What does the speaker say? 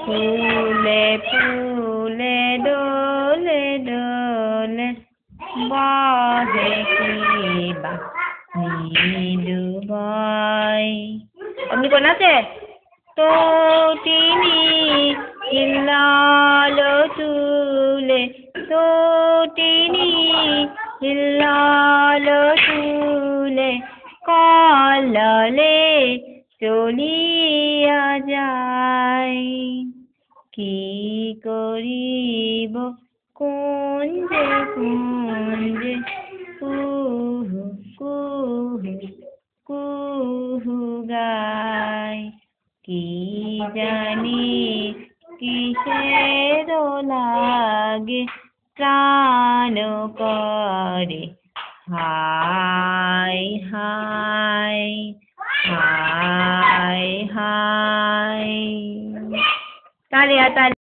ফুলে ফুলে দোলে দোলে বহে কিবা মৃদুবয়। অমনি কোন আছে? তটিনী হিল্লালো তুলে, তটিনী হিল্লালো তুলে, কললে চলিয়া যায়। কি করিব কুঞ্জে কুঞ্জে কুহু কুহু কুহু গায়। কি জানি কিসের লাগে প্রাণ করে হায় হায় হায় হায়। তালে তালে।